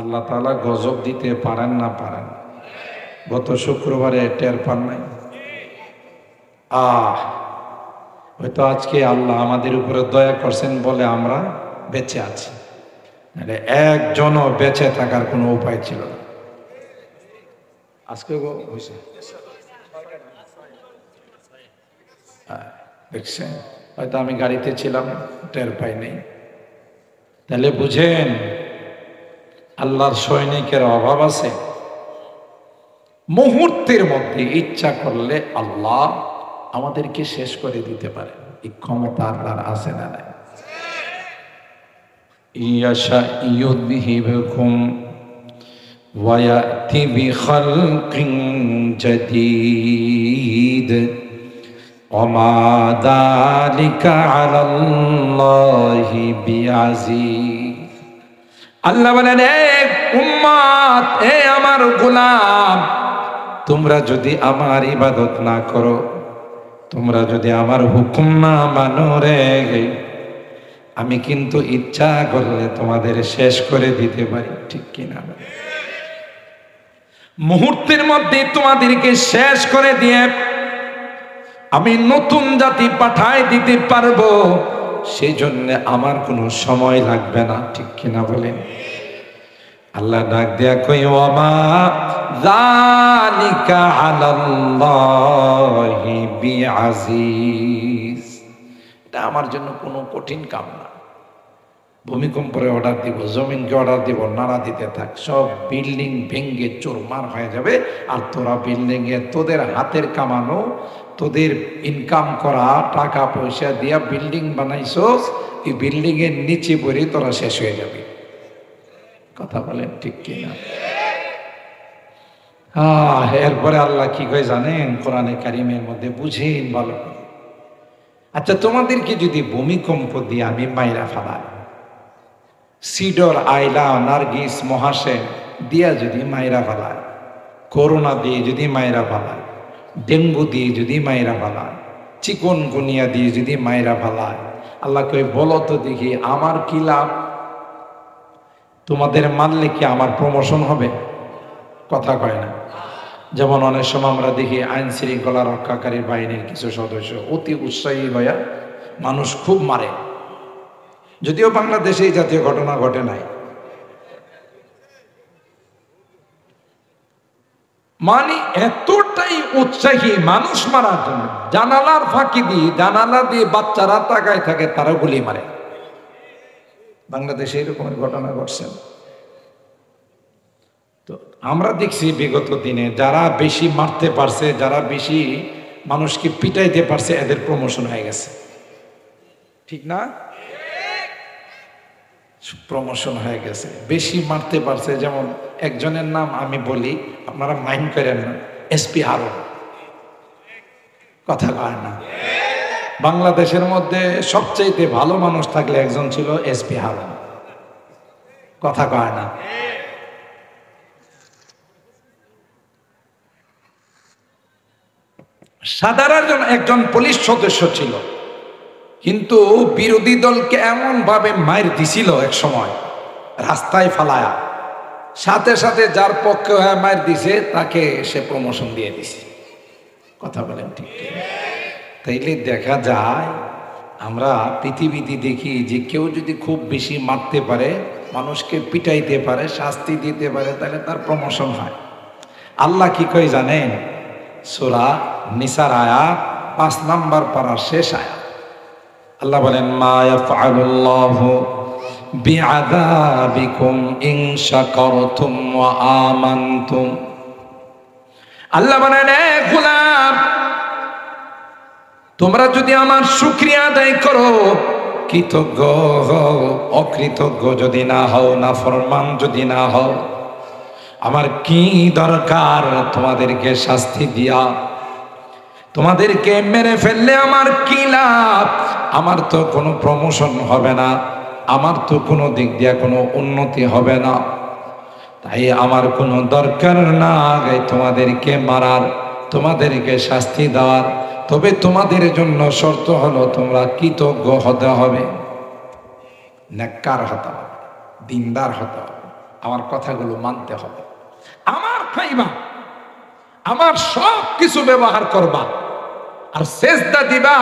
আল্লাহ তাআলা গজব দিতে পারেন না পারেন? গত শুক্রবারে টের পান নাই? হয়তো আজকে আল্লাহ আমাদের উপরে দয়া করছেন বলে আমরা বেঁচে আছি, নাহলে একজনও বেঁচে থাকার কোনো উপায় ছিল না। আজকে হয়েছে দেখছেন, হয়তো আমি গাড়িতে ছিলাম, টের পাই নাই। তাহলে বুঝেন আল্লাহর সৈনিকের অভাব আছে। মুহূর্তের মধ্যে ইচ্ছা করলে আল্লাহ আমাদেরকে শেষ করে দিতে পারে। এই ক্ষমতা আল্লাহর আছে না নাই? ইয়াশা ইউযহিবকুম ওয়া ইয়াতি বিখালকিন জাদীদ ওয়া মা যালিকা আলাল্লাহি বিআযীজ। আল্লাহ বলেন, এক উম্মত, এ আমার গোলাম, তোমরা যদি আমার ইবাদত না করো, তোমরা যদি আমার হুকুম না মানো রে, আমি কিন্তু ইচ্ছা করলে তোমাদের শেষ করে দিতে পারি। ঠিক কিনা? মুহূর্তের মধ্যে তোমাদেরকে শেষ করে দিয়ে আমি নতুন জাতি পাঠায় দিতে পারবো। সেই জন্য আমার কোনো সময় লাগবে না। ঠিক কিনা বলেন? আল্লাহ ডাক দেয়া কই, ওয়ামা যালিকা আলাল্লাহি বিআযীজ। এটা আমার জন্য কোনো কঠিন কাম না। ভূমিকম্পরে অর্ডার দিব, জমিনকে অর্ডার দিব, নাড়া দিতে থাক, সব বিল্ডিং ভেঙ্গে চুরমার হয়ে যাবে। আর তোরা বিল্ডিংয়ে তোদের হাতের কামানো, তোদের ইনকাম করা টাকা পয়সা দিয়া বিল্ডিং বানাইছস, এই বিল্ডিং এর নিচে পড়ে তোরা শেষ হয়ে যাবে। কথা বলেন ঠিক কিনা? এরপরে আল্লাহ কি কয় জানেন? কোরআনে কারিমের মধ্যে বুঝেন ভালো করে। আচ্ছা, তোমাদেরকে যদি ভূমিকম্প দিয়ে আমি মাইরা ফেলাই, সিডর, আইলা, নার্গিস, মহাসেন দিয়া যদি মাইরা ফেলায়, করোনা দিয়ে যদি মাইরা ফেলায়, ডেঙ্গু দিয়ে যদি মাইরা ফেলায়, চিকনগুনিয়া দিয়ে যদি মাইরা ফেলায়, আল্লাহ কই বলো তো দেখি আমার কি লাভ? তোমাদের মানলে কি আমার প্রমোশন হবে? কথা কয় না। যেমন অনেক সময় আমরা দেখি আইন শৃঙ্খলা রক্ষাকারী বাহিনীর কিছু সদস্য অতি উৎসাহী হইয়া মানুষ খুব মারে, যদিও বাংলাদেশে এই জাতীয় ঘটনা ঘটে নাই। মানে এতটাই উৎসাহী মানুষ মারার জন্য, জানালার ফাঁকি দিয়ে, জানালা দিয়ে বাচ্চারা তাকায় থাকে, তারা গুলি মারে। বাংলাদেশে এরকমের ঘটনা ঘটছে। তো আমরা দেখছি বিগত দিনে যারা বেশি মারতে পারছে, যারা বেশি মানুষকে পিটাইতে পারছে, এদের প্রমোশন হয়ে গেছে। ঠিক না? প্রমোশন হয়ে গেছে। বেশি মারতে পারছে, যেমন একজনের নাম আমি বলি, আপনারা মাইন্ড করেন না, এসপি হারুন। কথা কয় না? বাংলাদেশের মধ্যে সবচেয়ে ভালো মানুষ থাকলে একজন ছিল এসপি হারুন। কথা কয় না? সাধারণ একজন পুলিশ সদস্য ছিল, কিন্তু বিরোধী দলকে এমন ভাবে মাইর দিছিল এক সময়, রাস্তায় ফালায়া, সাথে সাথে যার পক্ষে হয়ে মাইর দিছে তাকে সে প্রমোশন দিয়ে দিছে। কথা বলেন ঠিক? তাইলে দেখা যায় আমরা পৃথিবীতে দেখি যে কেউ যদি খুব বেশি মারতে পারে, মানুষকে পিটাইতে পারে, শাস্তি দিতে পারে, তাহলে তার প্রমোশন হয়। আল্লাহ কি কই জানেন? সূরা নিসার আয়াত 5 নম্বর পারার শেষ আয়াত। আল্লাহ বলেন, মা ইয়াফআলুল্লাহু বিআযাবিকুম ইন শাকারতুম ওয়া আমানতুম। আল্লাহ বলেন, এ গোলাম, তোমরা যদি আমার শুকরিয়া আদায় করো, কৃতজ্ঞ হও, অকৃতজ্ঞ যদি না হও, নাফরমান যদি না হও, আমার কি দরকার তোমাদেরকে শাস্তি দিয়া? তোমাদেরকে মেরে ফেললে আমার কি লাভ? আমার তো কোনো প্রমোশন হবে না, আমার তো কোনো দিক দিয়ে কোনো উন্নতি হবে না। তাই আমার কোনো দরকার না তোমাদেরকে মারার, তোমাদেরকে শাস্তি দেওয়ার। তবে তোমাদের জন্য শর্ত হলো তোমরা কৃতজ্ঞ হতে হবে, নেককার হতে হবে, দিনদার হতে হবে, আমার কথাগুলো মানতে হবে। আমার খাইবা, আমার সব কিছু ব্যবহার করবা, আর সেজদা দিবা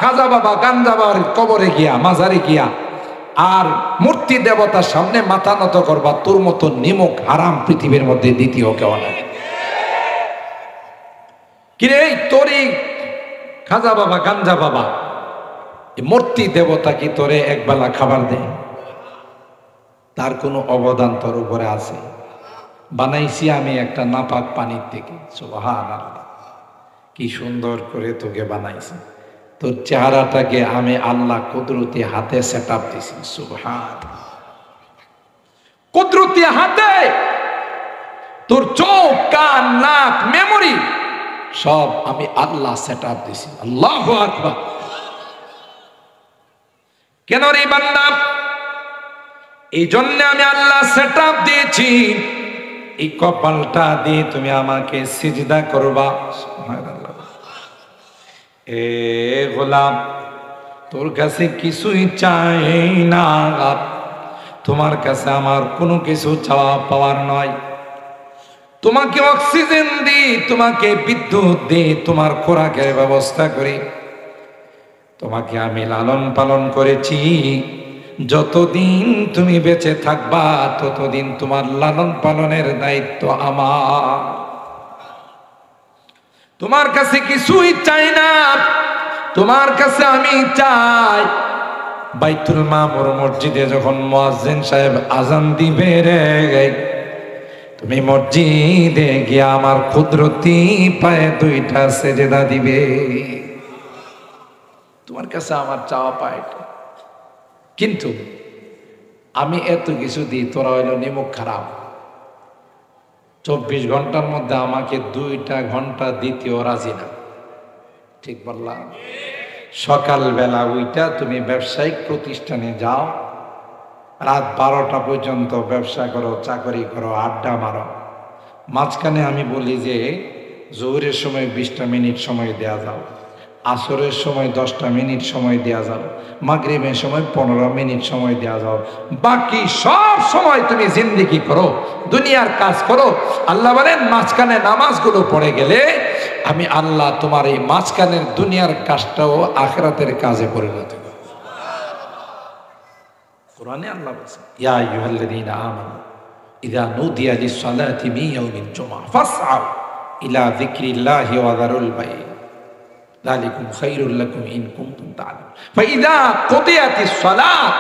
খাজা বাবা গাঞ্জা বাবার কবরে গিয়া, মাজারে গিয়া, আর মূর্তি দেবতার সামনে মাথা নত করবা। তোর মতো নিমক হারাম পৃথিবীর মধ্যে দ্বিতীয় কেউ নাই। কিরে তোরই খাজা বাবা গাঞ্জা বাবা মূর্তি দেবতা কি তোরে একবেলা খাবার দেয়? তার কোনো অবদান তোর উপরে আছে? বানাইছি আমি একটা নাপাক পানির থেকে। সুবহানাল্লাহ, কি সুন্দর করে তোকে বানাইছি। তোর চেহারাটাকে আমি আল্লাহ কুদরতি হাতে সেট আপ দিছি। সুবহানাল্লাহ, কুদরতি হাতে তোর চোখ, কান, নাক, মেমোরি সব আমি আল্লাহ সেট আপ দিছি। আল্লাহু আকবার। কেন রে বান্দা? এই জন্য আমি আল্লাহ সেট আপ দিয়েছি, এই কপালটা দিয়ে তুমি আমাকে সিজদা করবা। সুবহানাল্লাহ। এ গোলাম, তোর কাছে কিছুই চাই না, তোমার কাছে আমার কোনো কিছু চাওয়া পাওয়ার নয়। তোমাকে অক্সিজেন দিই, তোমাকে বিদ্যুৎ দিই, তোমার খোরাকের ব্যবস্থা করি, তোমাকে আমি লালন পালন করেছি। যতদিন তুমি বেঁচে থাকবা ততদিন তোমার লালন পালনের দায়িত্ব আমার। তোমার কাছে কিছুই চাই না, তোমার কাছে আমি চাই বাইতুল মামুর মসজিদে যখন মুয়াজ্জিন সাহেব আজান দিবে রে, তুমি মসজিদে গিয়ে আমার কুদরতি পায়ে দুইটা সেজদা দিবে। তোমার কাছে আমার চাওয়া পায়। কিন্তু আমি এত কিছু দিই, তোরা হইল নিমুখ খারাপ। 24 ঘন্টার মধ্যে আমাকে 2টা ঘন্টা দিতেও রাজি না। ঠিক বললাম? সকালবেলা ওইটা তুমি ব্যবসায়িক প্রতিষ্ঠানে যাও, রাত 12টা পর্যন্ত ব্যবসা করো, চাকরি করো, আড্ডা মারো। মাঝখানে আমি বলি যে জোহরের সময় 20টা মিনিট সময় দেয়া যাও, আসরের সময় 10টা মিনিট সময় দেয়া যাও, মাগরিবের সময় 15 মিনিট সময় দেয়া যাও। বাকি সব সময় তুমি জিন্দেগি করো, দুনিয়ার কাজ করো। আল্লাহ বলেন মাঝখানে নামাজগুলো পড়ে গেলে আমি আল্লাহ তোমার এই মাঝখানের দুনিয়ার কাজটাও আখিরাতের কাজে পরিণত করব। কোরআনে আল্লাহ বলেছেন, ইয়া আইয়ুহাল্লাযীনা আমানু ইযা নুদিয়া লিস-সালাতি মিন ইয়াউমিল জুমআহ ফাসআউ ইলা যিকরিল্লাহি ওয়া যারুল বাই'। যালিকুম খায়রুল লাকুম ইন কুনতুম তা'লামুন। ফাইযা কুদিয়াতিস সালাত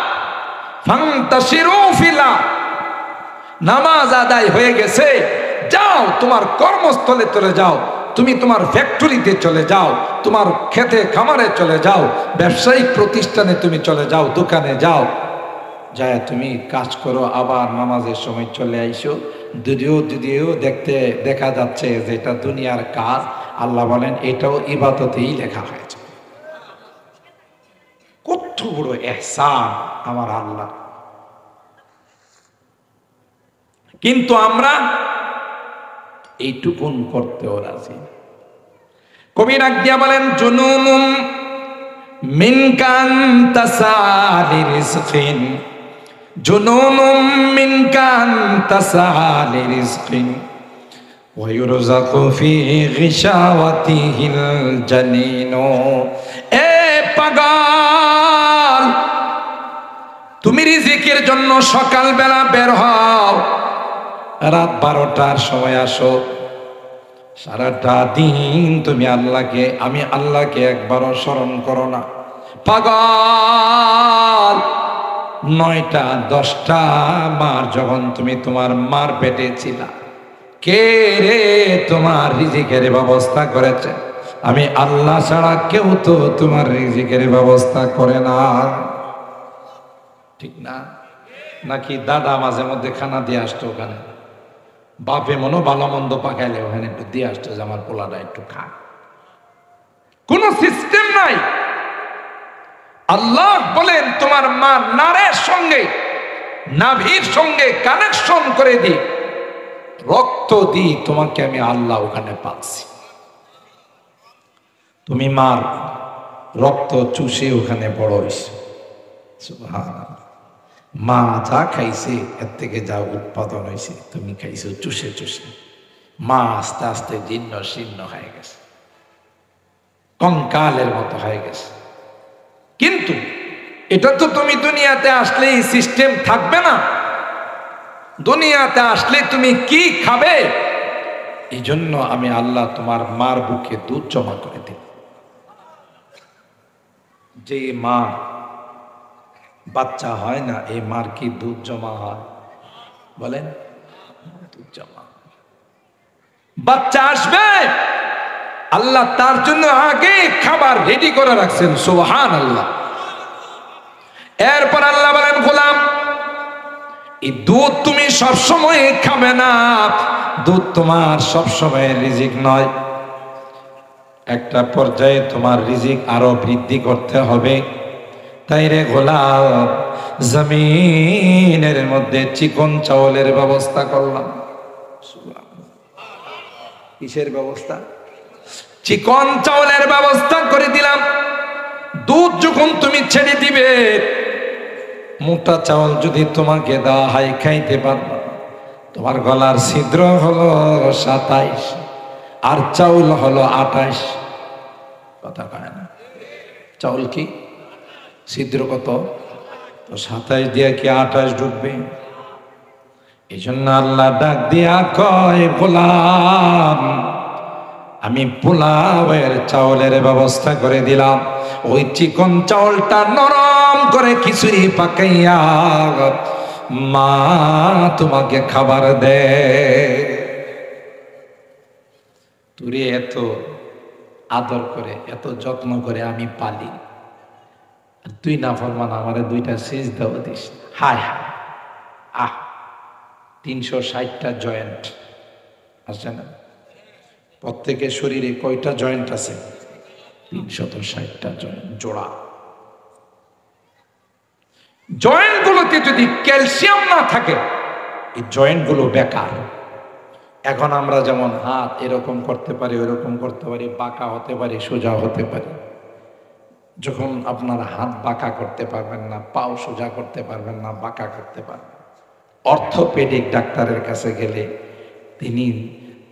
ফান্তাশিরু ফিল আরদ। নামাজ আদায় হয়ে গেছে, যাও তোমার কর্মস্থলে চলে যাও, তুমি তোমার ফ্যাক্টরিতে চলে যাও, তোমার খেতে খামারে চলে যাও, ব্যবসায়িক প্রতিষ্ঠানে তুমি চলে যাও, দোকানে যাও, যায় তুমি কাজ করো, আবার নামাজের সময় চলে আইসো। যদিও দেখা যাচ্ছে যে এটা দুনিয়ার কাজ, আল্লাহ বলেন এটাও ইবাদতেই লেখা হয়েছে। কত বড় ইহসান আমার আল্লাহ। কিন্তু আমরা এইটুকুন করতেও রাজি। কবি রাগ দিয়া বলেন, জুনুনুম মিনকান তাসালি রিজকিন, জুনুনুম মিনকান তাসালি রিজকিন ওয়া ইউরযাকু ফি গিশাওয়াতিহিল জানিনু। এ পাগল, তুমি রিজিকের জন্য সকালবেলা বের হও, রাত 12টার সময় আসো, সারাটা দিন তুমি আমি আল্লাহকে একবারও স্মরণ করো না। পাগল, 9টা 10টা মার যখন তুমি তোমার মার পেটে ছিলা, কে রে তোমার রিজিকের ব্যবস্থা করেছে? আমি আল্লাহ ছাড়া কেউ তো তোমার রিজিকের ব্যবস্থা করে না। ঠিক না? নাকি দাদা মাঝে মধ্যে খানা দিয়ে আসতো ওখানে, বাপে মনো ভালো মন্দ পাকাইলে ওখানে একটু দিয়ে আসতো যে আমার পোলাটা একটু খা। কোন সিস্টেম নাই। আল্লাহ বলেন তোমার মা নারের সঙ্গে, নাভির সঙ্গে কানেকশন করে দি, রক্ত দি, তোমাকে আমি আল্লাহ ওখানে পাচ্ছি। তুমি মার রক্ত চুষে ওখানে বড় হইছো। সুবহানাল্লাহ। মা যা খাইছে এর থেকে যা উৎপাদন হয়েছে তুমি খাইছো চুষে চুষে। মা আস্তে আস্তে জীর্ণ শীর্ণ হয়ে গেছে, কঙ্কালের মতো হয়ে গেছে। কিন্তু এটা তো তুমি দুনিয়াতে আসলে এই সিস্টেম থাকবে না। দুনিয়াতে আসলে তুমি কি খাবে? এই জন্য আমি আল্লাহ তোমার মার বুকে দুধ জমা করে দিই। যে মা বাচ্চা হয় না, এই মার কি দুধ জমা হয়? বলেন, দুধ জমা। বাচ্চা আসবে, আল্লাহ তার জন্য আগে খাবার রেডি করে রাখছেন। সুবহানাল্লাহ। এরপর আল্লাহ বলেন, গোলাম এই দুধ তুমি সবসময় খাবে না, দুধ তোমার সবসময় রিজিক নয়। একটা পর্যায়ে তোমার রিজিক আরো বৃদ্ধি করতে হবে। তাই রে গোলাম, জমিনের মধ্যে চিকন চাউলের ব্যবস্থা করলাম। কিসের ব্যবস্থা? চিকন চাউলের ব্যবস্থা করে দিলাম। দুধ যখন তুমি ছেড়ে দিবে, মোটা চাউল যদি তোমাকে দেওয়া হয় খাইতে পারবে। তোমার গলার ছিদ্র হলো 27 আর চাউল হলো 28। কথা কয় না? চাউল কি ছিদ্র কত? তো 27 দিয়ে কি 28 ঢুকবে? এই জন্য আল্লাহ ডাক দিয়া কয়, গোলাম আমি পোলাওয়ের চাউলের ব্যবস্থা করে দিলাম। ওই চিকন চাউলটা নরম করে খিচুড়ি পাকাইয়া মা তোমাকে খাবার দে। তুই এত আদর করে, এত যত্ন করে আমি পালি, আর তুই না ফরমান আমারে 2টা সিজদাও this. Hi hi, ah 360টা joint আছে না? প্রত্যেকের শরীরে কয়টা জয়েন্ট আছে? 360টা জয়েন্ট জোড়া। জয়েন্ট গুলোতে যদি ক্যালসিয়াম না থাকে, এই জয়েন্ট গুলো বেকার। এখন আমরা যেমন হাত এরকম করতে পারি, ওইরকম করতে পারি, বাঁকা হতে পারি, সোজা হতে পারি। যখন আপনার হাত বাঁকা করতে পারবেন না, পাও সোজা করতে পারবেন না, বাঁকা করতে পারবেন, অর্থোপেডিক ডাক্তারের কাছে গেলে তিনি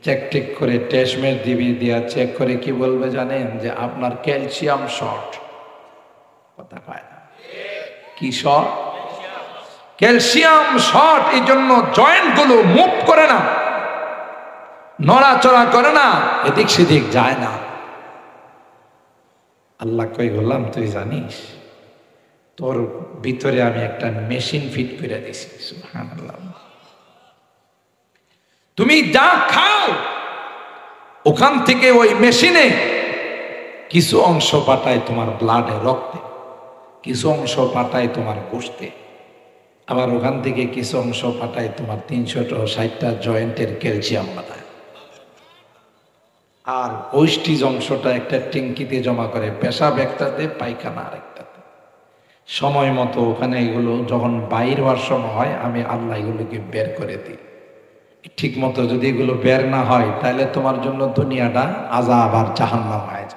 চেক করে টেস্টমেট দিবি দিয়া চেক করে কি বলবে জানেন? যে আপনার ক্যালসিয়াম শর্ট। কথা কয় না? কি শর্ট? Calcium short. এই জন্য জয়েন্ট গুলো মুভ করে না, নড়াচড়া করে না, এদিক সেদিক যায় না। আল্লাহ কই, গোলাম তুই জানিস তোর ভিতরে আমি একটা মেশিন ফিট করে দিছি। সুবহানাল্লাহ। তুমি যা খাও ওখান থেকে ওই মেশিনে কিছু অংশ পাঠায় তোমার ব্লাডে, রক্তে, কিছু অংশ পাঠায় তোমার গোশতে, আবার ওখান থেকে কিছু অংশ পাঠায় তোমার 360টা জয়েন্টের ক্যালসিয়াম পাঠায়। আর ওইস্টিজ অংশটা একটা ট্যাঙ্কিতে জমা করে, পেশাব একটাতে, পায়খানা আরেকটাতে। সময় মতো ওখানে এগুলো যখন বাইর হওয়ার সময় হয়, আমি আল্লাহ এগুলোকে বের করে দিই। ঠিক মতো যদি এগুলো বের না হয়, তাহলে তোমার জন্য দুনিয়াটা আযাব আর জাহান্নাম হয়ে যায়।